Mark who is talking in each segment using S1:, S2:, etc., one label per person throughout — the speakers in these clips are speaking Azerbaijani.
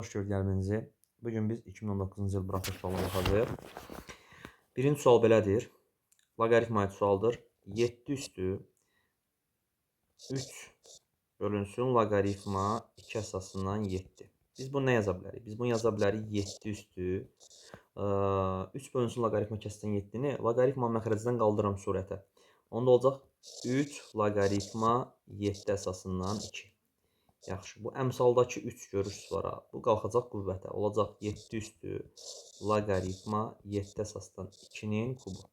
S1: Hoş gördüyünüz. Bugün biz 2019-cu il buraxılış sualına baxacağıq. Birinci sual belədir. Loqaritma aid sualdır. 7 üstü 3 bölünsün loqaritma 2 əsasından 7. Biz bunu nə yaza bilərik? Biz bunu yaza bilərik 7 üstü 3 bölünsün loqaritma 2 əsasından 7-ni loqaritma məxrəcdən qaldırıram surətə. Onda olacaq 3 loqaritma 7 əsasından 2. Yaxşı, bu əmsaldakı 3 görürsüz var ha. Bu qalxacaq qüvvətə. Olacaq 7 üstü loqaritma 7 əsasdan 2-nin kubu.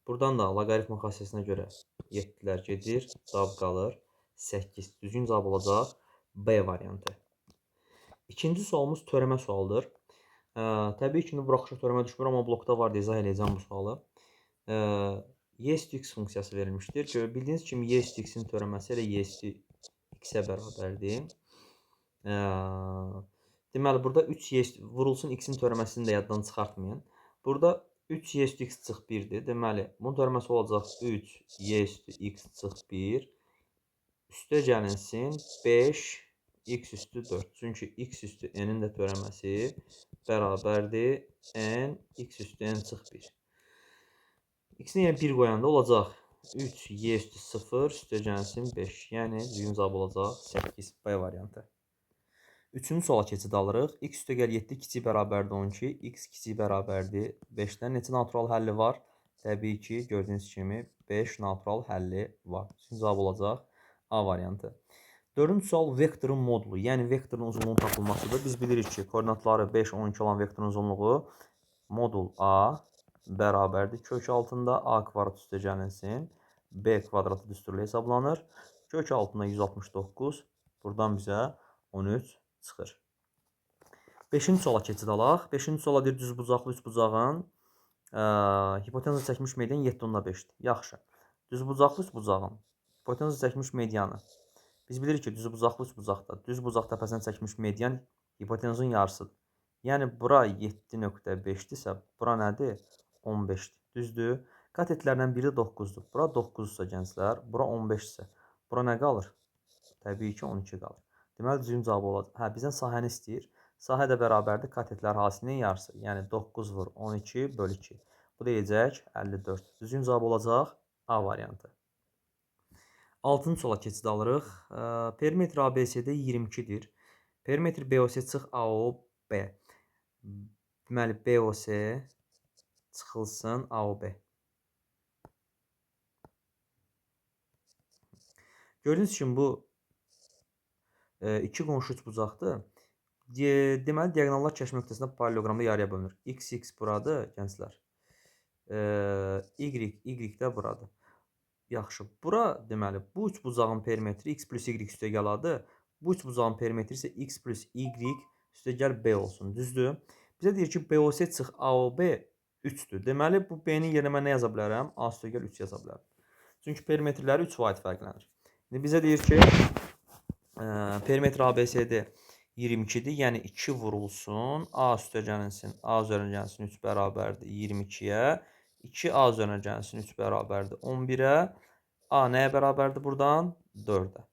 S1: Buradan da loqaritma xassəsinə görə 7-lər gedir. Cavab qalır 8. Düzgün cavab olacaq B variantı. İkinci sualımız törəmə sualıdır. Təbii ki, buraxışa törəmə düşmür, amma blokda var deyə izah edəcəm bu sualı. Y üstü x funksiyası verilmişdir. Bildiyiniz kimi y üstü x-in törəməsi elə y üstü x-ə bərabərdir. Deməli, burada 3y vurulsun x-in törəməsini də yaddan çıxartmayın. Burada 3y üstü x çıx 1-dir. Deməli, bunun törəməsi olacaq 3y üstü x çıx 1 üstə gəlinsin 5x üstü 4. Çünki x üstü n-in də törəməsi bərabərdir n x üstü n çıx 1. X-in yerə 1 qoyanda olacaq 3y üstü 0 üstə gəlsin 5. Yəni, düzgün cavab olacaq 8. B variantı. Üçüncü suala keçid alırıq. X üstə gəl 7 kiçik bərabərdir 12. X kiçik bərabərdir 5-dən. Neçə natural həlli var? Təbii ki, gördüyünüz kimi 5 natural həlli var. Düzgün cavab olacaq A variantı. Dördüncü sual vektorun modulu, yəni vektorun uzunluğunun tapılmasıdır. Biz bilirik ki, koordinatları 5, 12 olan vektorun uzunluğu modul A bərabərdir. Kök altında A kvadrat üstə gəlinsin. B kvadratı düsturlu hesablanır. Kök altında 169. Buradan bizə 13 çıxır. 5-ci suala keçid alaq. 5-ci suala deyir düzbucaqlı üçbucağın hipotenuza çəkmiş median 7/5-dir. Yaxşı. Düzbucaqlı üçbucağın hipotenuza çəkmiş medianı. Biz bilirik ki, düzbucaqlı üçbucaqda düz bucaq təpəsinə çəkmiş median hipotenuzun yarısıdır. Yəni, bura 7.5-dirsə, bura nədir? 15-dir. Düzdür. Katetlərdən biri 9-dur. Bura 9-dursa gənclər, bura 15-dirsə, bura nə qalır? Təbii ki, 12 qalır. Deməli, düzgün cavab olacaq. Bizdən sahəni istəyir. Sahə də bərabərdir katetlər hasilinin yarısı. Yəni, 9 vur 12 bölü 2. Bu deyəcək 54. Düzgün cavab olacaq A variantı. 6-cı suala keçid alırıq. Perimetr ABCD 22-dir. Perimetr BOC çıx AOB. Deməli, BOC çıxılsın AOB. Gördüyünüz kimi bu iki qonşu üçbucaqdır. Deməli, diaqonallar kəşf nöqtəsində paralelogramda yarıya bölünür. X buradır, gənclər. Y də buradır. Yaxşı, bura deməli, bu üçbucağın perimetri x plus y üstə gəl adı. Bu üçbucağın perimetri isə x plus y üstə gəl b olsun. Düzdür? Bizə deyir ki, BOC çıx AOB 3-dür. Deməli, bu B-nin yerinə mən nə yaza bilərəm? A üstə gəl 3 yaza bilərəm. Çünki perimetrləri 3 vaid fərqlənir. Bizə deyir ki, perimetr ABCD 22-dir. Yəni, 2 vurulsun. A üstə gəlinsin. A üzərinə gəlsin 3 bərabərdir 22-yə. 2A üzərinə gəlsin 3 bərabərdir 11-ə. A nəyə bərabərdir buradan? 4-ə.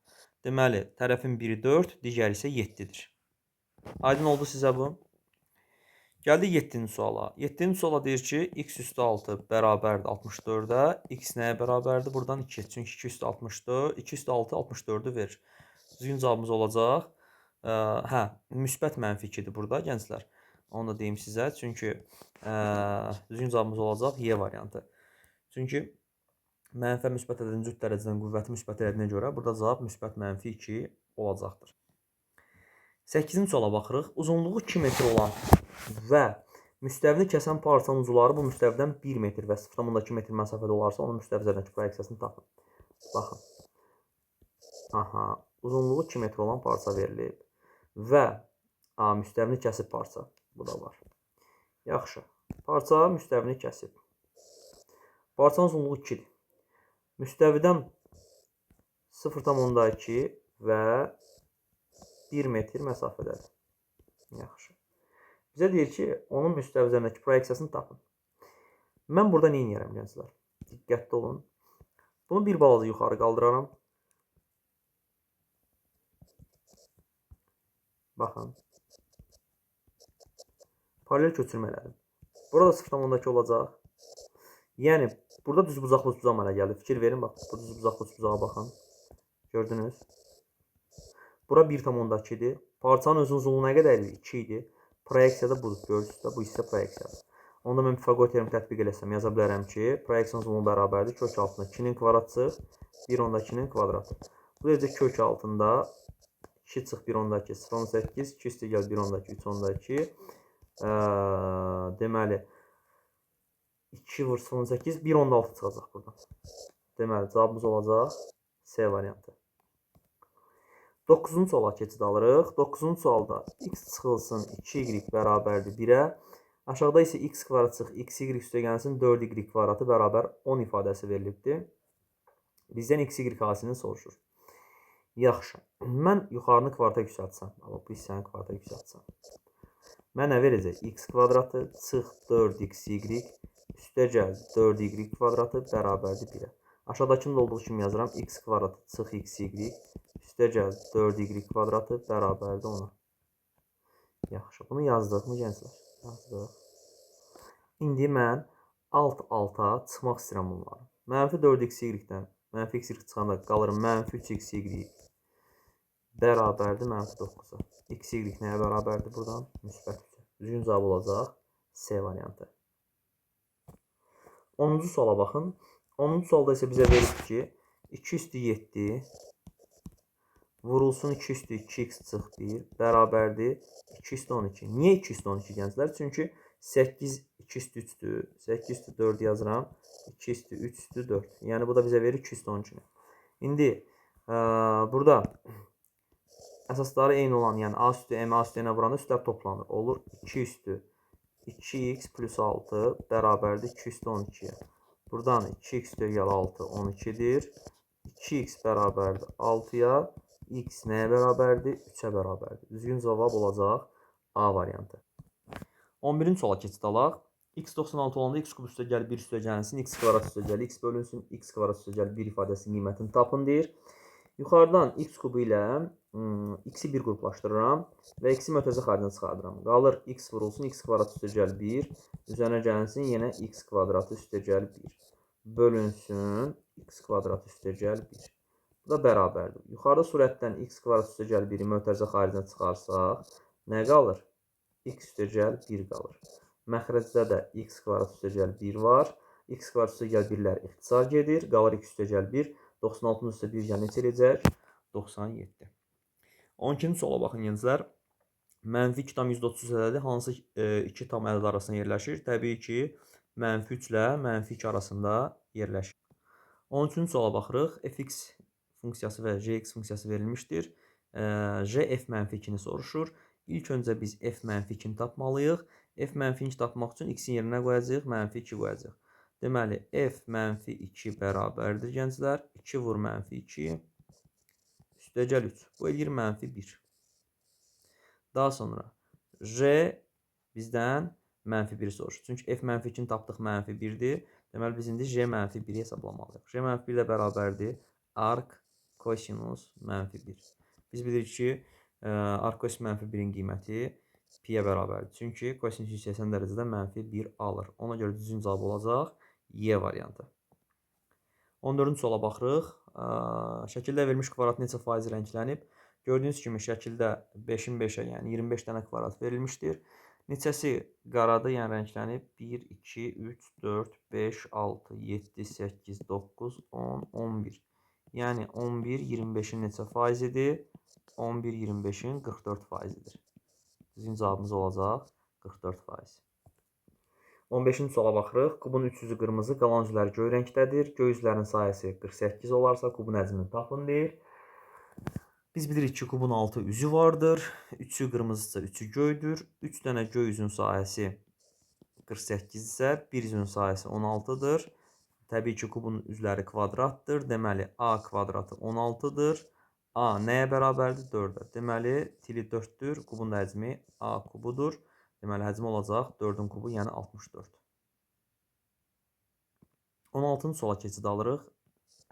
S1: Deməli, tərəfin biri 4, digəri isə 7-dir. Aydın oldu sizə bu? Gəldik 7-ci suala. 7-ci suala deyir ki, x üstü 6 bərabərdir 64-ə. X nəyə bərabərdir? Buradan 2. Çünki 2 üstü 64, 2 üstü 6 64-ü verir. Düzgün cavabımız olacaq. Müsbət mənfi 2-dir burada, gənclər. Onu da deyim sizə. Çünki düzgün cavabımız olacaq Y variantı. Çünki mənfi müsbət ədədin cüt dərəcədən qüvvəti müsbət ədədinə görə burada cavab müsbət mənfi 2 olacaqdır. 8-ci suala baxırıq. Uzunluğu 2 metr olan və müstəvini kəsən parçanın ucuları bu müstəvidən 1 metr və 0,2 metr məsafədə olarsa, onun müstəvi üzərindəki proyeksiyasını tapın. Baxın. Uzunluğu 2 metr olan parça verilib və müstəvini kəsib parça. Bu da var. Yaxşı. Parça müstəvini kəsib. Parçanın uzunluğu 2-dir. Müstəvidən 0,2 və 1 metr məsafədədir. Yaxşı. Bizə deyir ki, onun müstəvi üzərindəki proyeksiyasını tapın. Mən burada nə edirəm, gənclər? Diqqətli olun. Bunu bir balaca yuxarı qaldıraram. Baxın. Paralel köçürmə elədim. Burada 0,2 olacaq. Yəni burada düzbucaqlı düzbucağa əmələ gəldi. Fikir verin, bax. Bu düzbucaqlı düzbucağa baxın. Gördünüz? Bura 1,2-dir. Parçanın özünün uzunluğu nə qədərdir? 2 idi. Proyeksiya da budur. Görürsünüz də, bu hissə proyeksiyadır. Onda mən Pifaqor teoremi tətbiq eləsəm yaza bilərəm ki, proyeksiyanın uzunluğu bərabərdir. Kök altında 2-nin kvadratı çıx, 1,2-nin kvadratı. Bu necə kök altında 2 çıx 1,2, 0,8, 2 üstə gəl 1,2, 3,2. Deməli 2 vur 0,8, 1,6 çıxacaq buradan. Deməli cavabımız olacaq C variantı. 9-cu suala keçid alırıq. 9-cu sualda x çıxılsın 2y bərabərdir 1-ə. Aşağıda isə x kvadrat çıx, xy üstə gəlsin 4y kvadratı bərabər 10 ifadəsi verilibdir. Bizdən xy hasini soruşur. Yaxşı. Mən yuxarını kvadrata yüksəltsəm, bu hissəni kvadrata yüksəltsəm. Mənə verəcək x kvadratı çıx 4xy üstə gəl 4y kvadratı bərabərdir 1-ə. Aşağıdakında olduğu kimi yazıram. X kvadratı çıx xy üstə gəl 4y kvadratı bərabərdir 10-a. Yaxşı. Bunu yazdıq mı gənclər? Yazdıq. İndi mən alt-alta çıxmaq istəyirəm bunları. Mənfi 4xy-dən mənfi x çıxanda qalır mənfi 3xy bərabərdir mənfi 9-a. Xy nəyə bərabərdir buradan? Müsbət 3-ə. Düzgün cavab olacaq C variantı. 10-cu suala baxın. 10-cu sualda isə bizə verib ki, 2 üstü 7 vurulsun 2 üstü 2x çıx 1 bərabərdir 2 üstü 12. Niyə 2 üstü 12 gənclər? Çünki 8 2 üstü 3-dür. 8 üstü 4 yazıram. 2 üstü 3 üstü 4. Yəni bu da bizə verir 2 üstü 12-ni. İndi burada əsasları eyni olan, yəni A üstü M, A üstü N vuranda üstlər toplanır. Olur 2 üstü 2x plus 6 bərabərdir 2 üstü 12-yə. Buradan 2x dəyəl 6 12-dir. 2x bərabərdir 6-ya. X nəyə bərabərdir? 3-ə bərabərdir. Düzgün cavab olacaq A variantı. 11-ci suala keçid alaq. X 96 olanda x kub üstə gəl 1 üstə gəlsin, x kvadrat üstə gəl x bölünsün, x kvadrat üstə gəl 1 ifadəsinin qiymətini tapın deyir. Yuxarıdan x kubu ilə x-i bir qruplaşdırıram və x-i mötərizə xaricində çıxardıram. Qalır x vurulsun, x kvadrat üstə gəl 1, üzərinə gəlsin, yenə x kvadratı üstə gəl 1. Bölünsün, x kvadratı üstə gəl 1. Bu da bərabərdir. Yuxarıda surətdən x kvadrat üstə gəl 1-i mötərizə xaricinə çıxarsaq, nə qalır? X üstə gəl 1 qalır. Məxrəcdə də x kvadrat üstə gəl 1 var. X kvadrat üstə gəl 1-lər ixtisar gedir. Qalır x üstə gəl 1. 96-nın üstə 1 gəl neçə eləyəcək? 97. 12-ci suala baxın gənclər. Mənfi 2 tam %30 ədədi hansı 2 tam ədəd arasında yerləşir? Təbii ki, mənfi 3 ilə mənfi 2 arasında yerləşir. 13-cü suala baxırıq. Fx funksiyası və jx funksiyası verilmişdir. J f mənfi 2-ni soruşur. İlk öncə biz f mənfi 2-ni tapmalıyıq. F mənfi 2 tapmaq üçün x-in yerinə qoyacağıq, mənfi 2 qoyacağıq. Deməli, f mənfi 2 bərabərdir gənclər. 2 vur mənfi 2 üstə gəl 3. Bu eləyir mənfi 1. Daha sonra j bizdən mənfi 1 soruşur. Çünki f mənfi 2-ni tapdıq mənfi 1-dir. Deməli, biz indi j mənfi 1-i hesablamalıyıq. J mənfi 1 ilə bərabərdir arc kosinus mənfi 1. Biz bilirik ki, arc kosinus mənfi 1-in qiyməti pi-yə bərabərdir. Çünki kosinus 180 dərəcədə mənfi 1 alır. Ona görə düzgün cavab olacaq Y variantı. 14-cü suala baxırıq. Şəkildə verilmiş kvadrat neçə faiz rənglənib? Gördüyünüz kimi şəkildə 5-in 5-ə, yəni 25 dənə kvadrat verilmişdir. Neçəsi qaradır, yəni rənglənib? 1, 2, 3, 4, 5, 6, 7, 8, 9, 10, 11. Yəni 11, 25-in neçə faizidir? 11, 25-in 44 faizidir. Bizim cavabımız olacaq 44 faiz. 15-ci suala baxırıq. Kubun 3 üzü qırmızı, qalan üzləri göy rəngdədir. Göy üzlərin sayəsi 48 olarsa kubun həcmini tapın deyir. Biz bilirik ki, kubun 6 üzü vardır. 3'ü qırmızısa 3'ü göydür. 3 dənə göy üzün sayəsi 48 isə 1 üzün sayəsi 16-dır. Təbii ki, kubun üzləri kvadratdır. Deməli, A kvadratı 16-dır. A nəyə bərabərdir? 4-ə. Deməli, tili 4-dür. Kubun həcmi A kubudur. Deməli, həcmi olacaq 4-ün kubu, yəni 64. 16-cı suala keçid alırıq.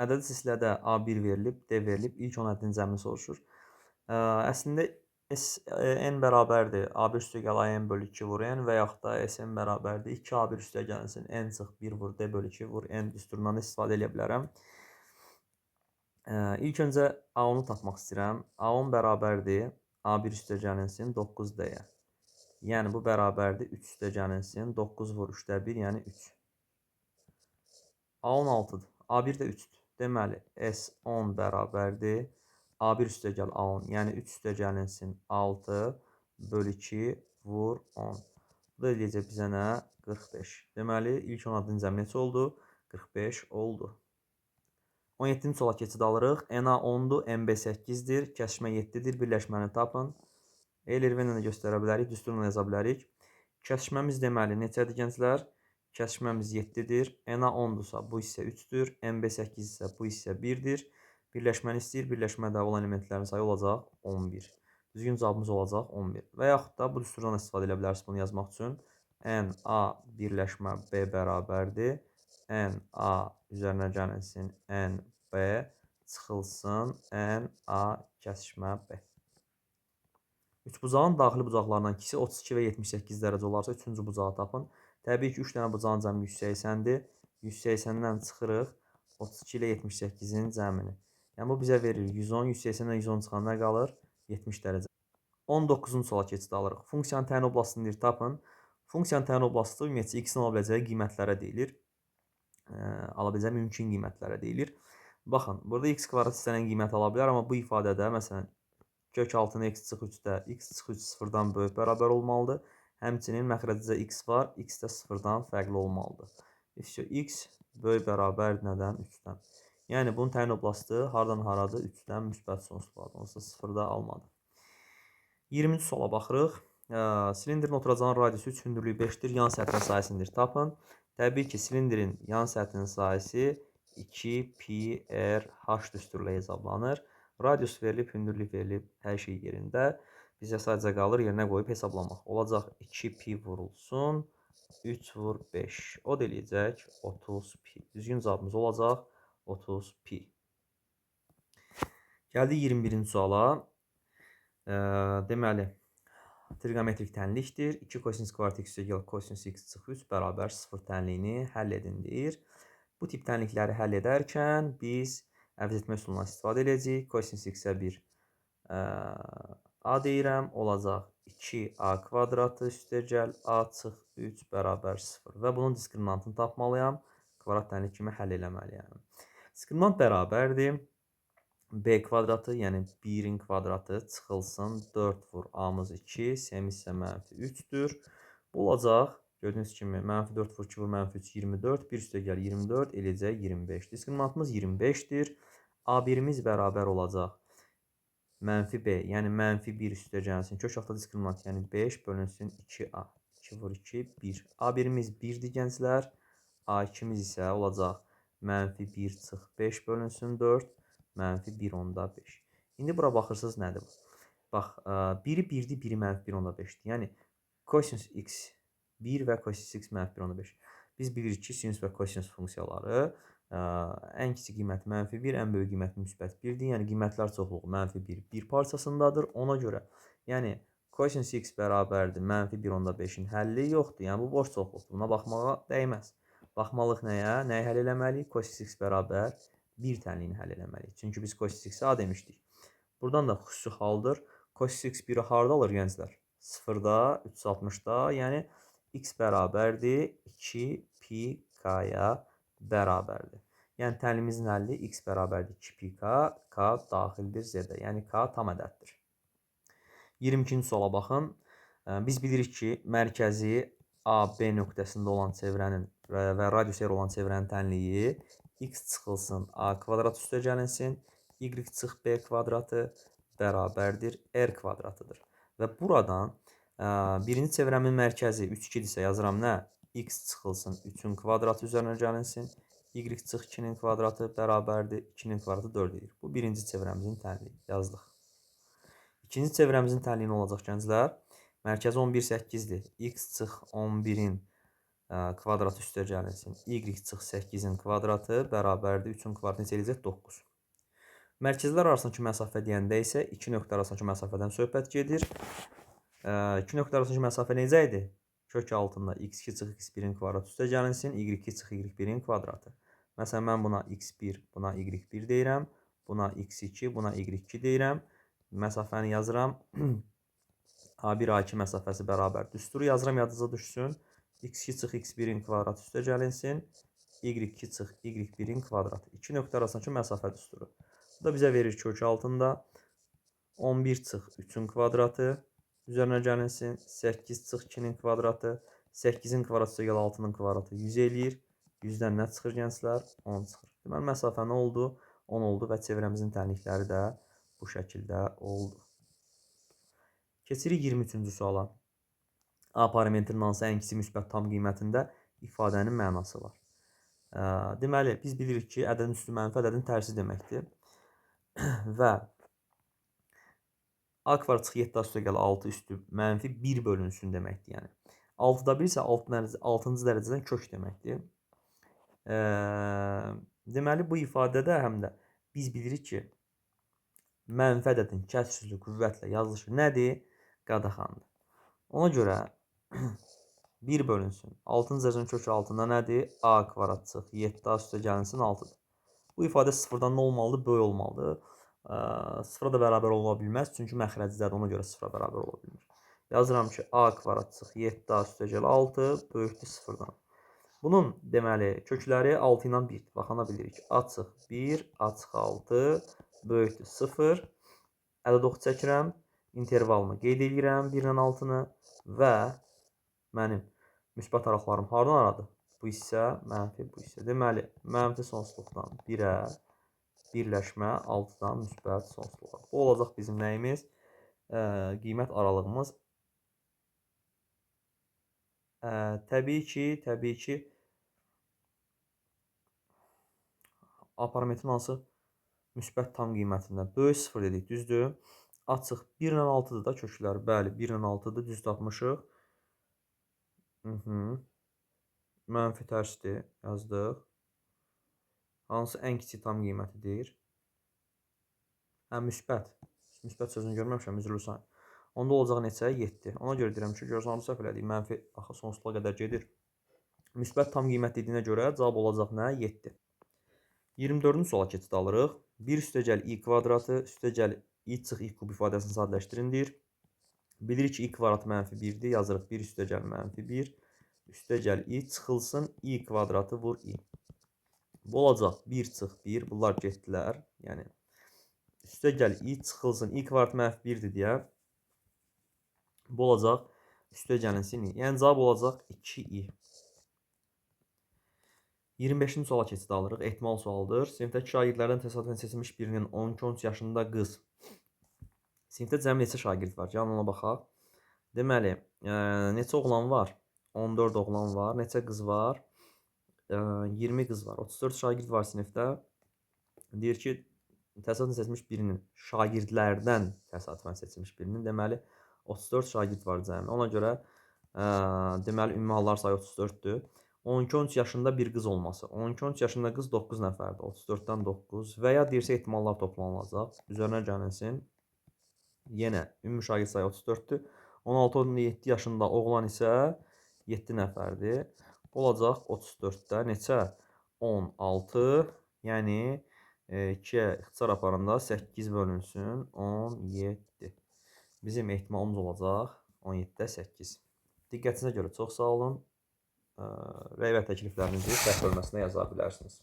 S1: Ədədi silsilədə A1 verilib, D verilib. İlk 10 ədədin cəmini soruşur. Əslində, n bərabərdir A1 üstəgəl AN bölü 2 vur n və yaxud da Sn bərabərdir 2 A1 üstəgəlsin n çıx 1 vur D bölü 2 vur n düsturundan istifadə edə bilərəm. İlk öncə A10-u tapmaq istəyirəm. A10 bərabərdir A1 üstəgəlinsin 9D-yə. Yəni bu bərabərdir 3 üstəgəlinsin 9 vur 3-də 1, yəni 3. A10 6-dır. A1 də 3-dür. Deməli, S10 bərabərdir A1 üstəgəl A10, yəni 3 üstəgəlinsin 6 bölü 2 vur 10. Bu da eləyəcək bizə nə? 45. Deməli, ilk 10 adının neçə oldu? 45 oldu. 17-ci suala keçid alırıq. NA 10-dur, MB 8-dir, kəsişmə 7-dir, birləşməni tapın. Elirvenlə də göstərə bilərik, düsturla yaza bilərik. Kəsişməmiz deməli neçədir gənclər? Kəsişməmiz 7-dir. NA 10-dursa bu hissə 3-dür. MB 8 isə bu hissə 1-dir. Birləşməni istəyir. Birləşmədə olan elementlərin sayı olacaq 11. Düzgün cavabımız olacaq 11. Və yaxud da bu düsturdan istifadə edə bilərsiniz bunu yazmaq üçün. NA birləşmə B bərabərdir. NA üzərinə gəlinsin NB çıxılsın NA kəsişmə B. Üçbucağın daxili bucaqlarından ikisi 32 və 78 dərəcə olarsa, üçüncü bucağı tapın. Təbii ki, 3 dənə bucağın cəmi 180-dir. 180-dən çıxırıq 32 ilə 78-in cəmini. Yəni, bu bizə verir 110. 180-dən 110 çıxan nə qalır? 70 dərəcə. 19-cu suala keçid alırıq. Funksiyanın təyin oblastını tapın. Funksiyanın təyin oblastı ümumiyyətcə x-in ala biləcəyi qiymətlərə deyilir. Ala biləcəyi mümkün qiymətlərə deyilir. Baxın, burada x kvadrat istənilən qiymət ala bilər, amma bu ifadədə, məsələn, kök altına x çıx 3-də x çıx 3 sıfırdan böyük bərabər olmalıdır. Həmçinin məxrəcdə x var, x də sıfırdan fərqli olmalıdır. X böyük bərabər nədən? 3-dən. Yəni, bunun təyin oblastı hardan haradır? 3-dən müsbət sonsuzlardır. Onsuz da sıfırda almadı. 20-ci suala baxırıq. Silindrin oturacağın radiusu 3, hündürlüyü 5-dir, yan səthin sayəsinidir. Tapın. Təbii ki, silindrin yan səthinin sayəsi 2 pi r h düsturla hesablanır. Radius verilib, hündürlük verilib, hər şey yerində. Bizə sadəcə qalır yerinə qoyub hesablamaq. Olacaq 2 pi vurulsun, 3 vur 5. O da eləyəcək 30 pi. Düzgün cavabımız olacaq 30 pi. Gəldik 21-ci suala. Deməli, trigonometrik tənlikdir. 2 kosinus kvadrat x üstəgəl kosinus x çıx 3 bərabər 0 tənliyini həll edin deyir. Bu tip tənlikləri həll edərkən biz əvəz etmə üsulundan istifadə edəcəyik. Kosinus x-ə 1 a deyirəm. Olacaq 2a kvadratı üstəgəl a çıx 3 bərabər 0. Və bunun diskriminantını tapmalıyam. Kvadrat tənlik kimi həll eləməliyəm. Diskriminant bərabərdir. B kvadratı, yəni 1-in kvadratı çıxılsın 4 vur a-mız 2, s-imiz isə mənfi 3-dür. Bu olacaq, gördüyünüz kimi, mənfi 4 vur 2 vur mənfi 3, 24, 1 üstəgəl 24, eləyəcək 25. Diskriminantımız 25-dir. A1-imiz bərabər olacaq mənfi B, yəni mənfi 1 üstəgəlsin. Kök altda diskriminant, yəni 5 bölünsün 2A. 2 vur 2, 1. A1-imiz 1-dir gənclər. A2-miz isə olacaq mənfi 1 çıx 5 bölünsün 4. Mənfi 1 onda 5. İndi bura baxırsınız nədir bu? Bax, biri 1-dir, biri mənfi 1 onda 5-dir. Yəni, kosinus x 1 və kosinus x mənfi 1 onda 5. Biz bilirik ki, sinus və kosinus funksiyaları ən kiçik qiyməti mənfi 1, ən böyük qiyməti müsbət 1-dir. Yəni, qiymətlər çoxluğu mənfi 1, 1 parçasındadır. Ona görə, yəni, kosinus x bərabərdir mənfi 1 onda 5-in həlli yoxdur. Yəni, bu boş çoxluqdur. Buna baxmağa dəyməz. Baxmalıq nəyə? Nəyi həll eləməliyik? Kosinus x bərabər 1 tənliyini həll eləməliyik. Çünki biz kosinus x-ə a demişdik. Buradan da xüsusi haldır. Kosinus x 1-i harada alır gənclər? 0-da, 360-da. Yəni, x bərabərdir 2 pi k-ya bərabərdir. Yəni, tənlimizin həlli x bərabərdir 2 pi k, k daxildir z-də. Yəni, k tam ədəddir. 22-ci suala baxın. Biz bilirik ki, mərkəzi AB nöqtəsində olan çevrənin və radius r olan çevrənin tənliyi x çıxılsın a kvadrat üstə gəlinsin, y çıx b kvadratı bərabərdir r kvadratıdır. Və buradan birinci çevrəmin mərkəzi 3-2-dirsə yazıram nə? X çıxılsın 3-ün kvadratı üzərinə gəlinsin, y çıx 2-nin kvadratı bərabərdir, 2-nin kvadratı 4 edir. Bu birinci çevrəmizin tənliyi. Yazdıq. İkinci çevrəmizin tənliyi nə olacaq gənclər? Mərkəzi 11, 8-dir. X çıx 11-in kvadratı üstə gəlinsin. Y çıx 8-in kvadratı bərabərdir. 3-ün kvadratı necə eləyəcək? 9. Mərkəzlər arasındakı məsafə deyəndə isə iki nöqtə arasındakı məsafədən söhbət gedir. İki nöqtə arasındakı məsafə necə idi? Kök altında x2 çıx x1-in kvadratı üstə gəlinsin, y2 çıx y1-in kvadratı. Məsələn, mən buna x1, buna y1 deyirəm, buna x2, buna y2 deyirəm. Məsafəni yazıram. A1, A2 məsafəsi bərabər düsturu yazıram, yadınıza düşsün. x2 çıx x1-in kvadratı üstə gəlinsin, y2 çıx y1-in kvadratı. İki nöqtə arasındakı məsafə düsturu. Bu da bizə verir kök altında 11 çıx 3-ün kvadratı üzərinə gəlinsin. 8 çıx 2-nin kvadratı. 8-in kvadratı üstə gəl 6-nın kvadratı 100 eləyir. 100-dən nə çıxır gənclər? 10 çıxır. Deməli, məsafə nə oldu? 10 oldu və çevrəmizin tənlikləri də bu şəkildə oldu. Keçirik 23-cü suala. A parametrinin hansı ən kiçik müsbət tam qiymətində ifadənin mənası var. Deməli, biz bilirik ki, ədədin üstü mənfi ədədin tərsi deməkdir. Və A kvadrat çıx 7 üstə gəl 6 üstü mənfi 1 bölünsün deməkdir. Yəni 6-da 1 isə 6-cı dərəcədən kök deməkdir. Deməli, bu ifadədə həm də biz bilirik ki, mənfi ədədin kəsrli qüvvətlə yazılışı nədir? Qadağandır. Ona görə 1 bölünsün 6-cı dərəcənin kökü altında nədir? A kvadrat çıx 7 üstə gəlinsin 6-dır. Bu ifadə sıfırdan nə olmalıdır? Böyük olmalıdır. Sıfıra da bərabər ola bilməz. Çünki məxrəcdədir. Ona görə sıfıra bərabər ola bilmir. Yazıram ki, A kvadrat çıx 7 üstə gəl 6 böyükdür sıfırdan. Bunun deməli kökləri 6 ilə 1. Baxana bilirik. A çıx 1, A çıx 6 böyükdür 0. Ədəd oxu çəkirəm. İntervalını qeyd edirəm 1 ilə 6-nı və mənim müsbət araqlarım hardan aradı? Bu hissə mənfi bu hissə. Deməli, mənfi sonsuzluqdan 1-ə birləşmə 6-dan müsbət sonsuzluğa. Bu olacaq bizim nəyimiz? Qiymət aralığımız. Təbii ki, A parametrin hansı müsbət tam qiymətində? Böyük 0 dedik, düzdür? Açıq 1 ilə 6-dır da köklər. Bəli, 1 ilə 6-dır, düz tapmışıq. Mənfi tərsdir, yazdıq. Hansı ən kiçik tam qiymətidir? Müsbət. Müsbət sözünü görməmişəm, üzrlü sayın. Onda olacaq neçə? 7. Ona görə deyirəm ki, görürsən, səhv elədik. Mənfi axı sonsuzluğa qədər gedir. Müsbət tam qiymət dediyinə görə cavab olacaq nə? 7. 24-cü suala keçid alırıq. 1 üstəgəl i kvadratı üstəgəl i çıx i kub ifadəsini sadələşdirindir. Bilirik ki, i kvadrat mənfi 1-dir. Yazırıq 1 üstəgəl mənfi 1. Üstəgəl i çıxılsın i kvadratı vur i. Bu olacaq 1 çıx 1. Bunlar getdilər. Yəni, üstəgəl i çıxılsın i kvadrat mənfi 1-dir deyə. Bu olacaq üstəgəlin i. Yəni, cavab olacaq 2i. 25-ci suala keçid alırıq. Ehtimal sualıdır. Sinifdəki şagirdlərdən təsadüfən seçilmiş birinin 12-13 yaşında qız. Sinifdə cəmi neçə şagird var? Gəlin ona baxaq. Deməli, neçə oğlan var? 14 oğlan var. Neçə qız var? 20 qız var. 34 şagird var sinifdə. Deyir ki, təsadüfən seçilmiş birinin, şagirdlərdən təsadüfən seçilmiş birinin, deməli, 34 şagird var cəmi. Ona görə, deməli, ümumi hallar sayı 34-dür. 12-13 yaşında bir qız olması. 12-13 yaşında qız 9 nəfərdir. 34-dən 9 və ya deyirsə ehtimallar toplanılacaq. Üzərinə gəlinsin. Yenə ümumi şagird sayı 34-dür. 16-17 yaşında oğlan isə 7 nəfərdir. Olacaq 34-də neçə? 16. Yəni 2-yə ixtisar aparanda 8 bölünsün 17. Bizim ehtimalımız olacaq 17-də 8. Diqqətinizə görə çox sağ olun. Rəy və təkliflərinizi səhv bölməsinə yaza bilərsiniz.